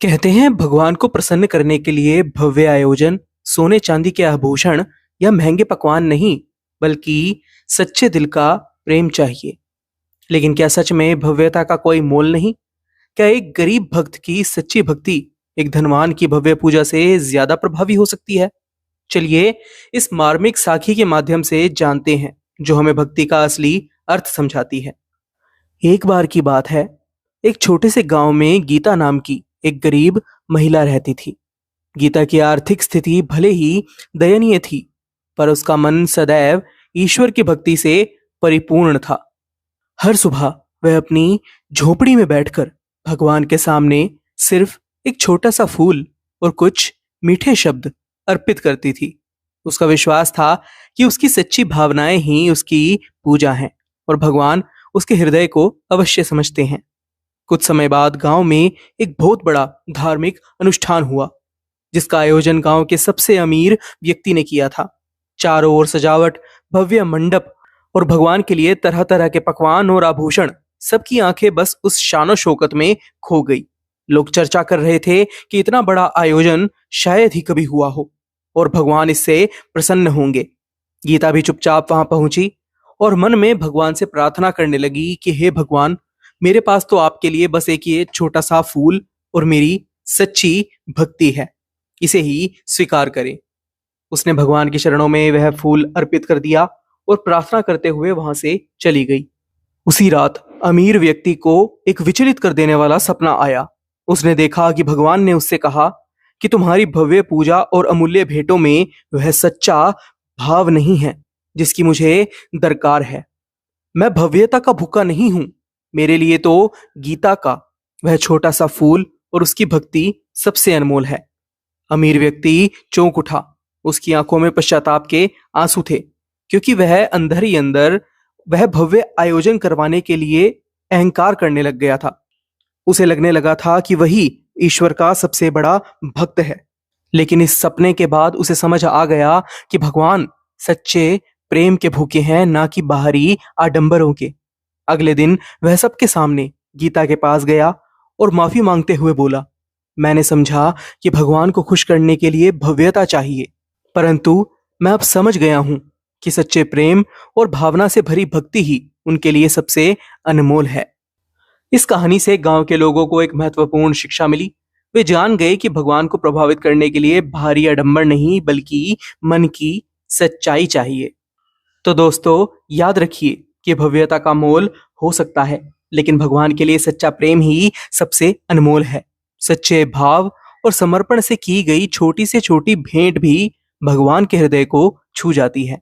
कहते हैं भगवान को प्रसन्न करने के लिए भव्य आयोजन, सोने चांदी के आभूषण या महंगे पकवान नहीं, बल्कि सच्चे दिल का प्रेम चाहिए। लेकिन क्या सच में भव्यता का कोई मोल नहीं? क्या एक गरीब भक्त की सच्ची भक्ति एक धनवान की भव्य पूजा से ज्यादा प्रभावी हो सकती है? चलिए इस मार्मिक साखी के माध्यम से जानते हैं, जो हमें भक्ति का असली अर्थ समझाती है। एक बार की बात है, एक छोटे से गांव में गीता नाम की एक गरीब महिला रहती थी। गीता की आर्थिक स्थिति भले ही दयनीय थी, पर उसका मन सदैव ईश्वर की भक्ति से परिपूर्ण था। हर सुबह वह अपनी झोपड़ी में बैठकर भगवान के सामने सिर्फ एक छोटा सा फूल और कुछ मीठे शब्द अर्पित करती थी। उसका विश्वास था कि उसकी सच्ची भावनाएं ही उसकी पूजा हैं और भगवान उसके हृदय को अवश्य समझते हैं। कुछ समय बाद गांव में एक बहुत बड़ा धार्मिक अनुष्ठान हुआ, जिसका आयोजन गांव के सबसे अमीर व्यक्ति ने किया था। चारों ओर सजावट, भव्य मंडप और भगवान के लिए तरह तरह के पकवान और आभूषण। सबकी आंखें बस उस शानो शौकत में खो गई। लोग चर्चा कर रहे थे कि इतना बड़ा आयोजन शायद ही कभी हुआ हो और भगवान इससे प्रसन्न होंगे। गीता भी चुपचाप वहां पहुंची और मन में भगवान से प्रार्थना करने लगी कि हे भगवान, मेरे पास तो आपके लिए बस एक ये छोटा सा फूल और मेरी सच्ची भक्ति है, इसे ही स्वीकार करें। उसने भगवान के चरणों में वह फूल अर्पित कर दिया और प्रार्थना करते हुए वहां से चली गई। उसी रात अमीर व्यक्ति को एक विचलित कर देने वाला सपना आया। उसने देखा कि भगवान ने उससे कहा कि तुम्हारी भव्य पूजा और अमूल्य भेंटों में वह सच्चा भाव नहीं है जिसकी मुझे दरकार है। मैं भव्यता का भूखा नहीं हूं, मेरे लिए तो गीता का वह छोटा सा फूल और उसकी भक्ति सबसे अनमोल है। अमीर व्यक्ति चौंक उठा। उसकी आंखों में पश्चाताप के आंसू थे, क्योंकि वह अंदर ही अंदर वह भव्य आयोजन करवाने के लिए अहंकार करने लग गया था। उसे लगने लगा था कि वही ईश्वर का सबसे बड़ा भक्त है। लेकिन इस सपने के बाद उसे समझ आ गया कि भगवान सच्चे प्रेम के भूखे हैं, ना कि बाहरी आडंबरों के। अगले दिन वह सबके सामने गीता के पास गया और माफी मांगते हुए बोला, मैंने समझा कि भगवान को खुश करने के लिए भव्यता चाहिए, परंतु मैं अब समझ गया हूं कि सच्चे प्रेम और भावना से भरी भक्ति ही उनके लिए सबसे अनमोल है। इस कहानी से गांव के लोगों को एक महत्वपूर्ण शिक्षा मिली। वे जान गए कि भगवान को प्रभावित करने के लिए भारी आडंबर नहीं, बल्कि मन की सच्चाई चाहिए। तो दोस्तों, याद रखिए कि भव्यता का मोल हो सकता है, लेकिन भगवान के लिए सच्चा प्रेम ही सबसे अनमोल है। सच्चे भाव और समर्पण से की गई छोटी से छोटी भेंट भी भगवान के हृदय को छू जाती है।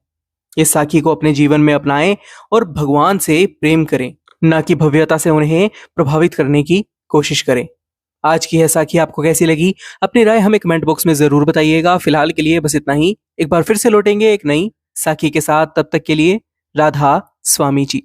इस साखी को अपने जीवन में अपनाएं और भगवान से प्रेम करें, ना कि भव्यता से उन्हें प्रभावित करने की कोशिश करें। आज की यह साखी आपको कैसी लगी? अपनी राय हमें कमेंट बॉक्स में जरूर बताइएगा। फिलहाल के लिए बस इतना ही। एक बार फिर से लौटेंगे एक नई साखी के साथ। तब तक के लिए राधा स्वामी जी।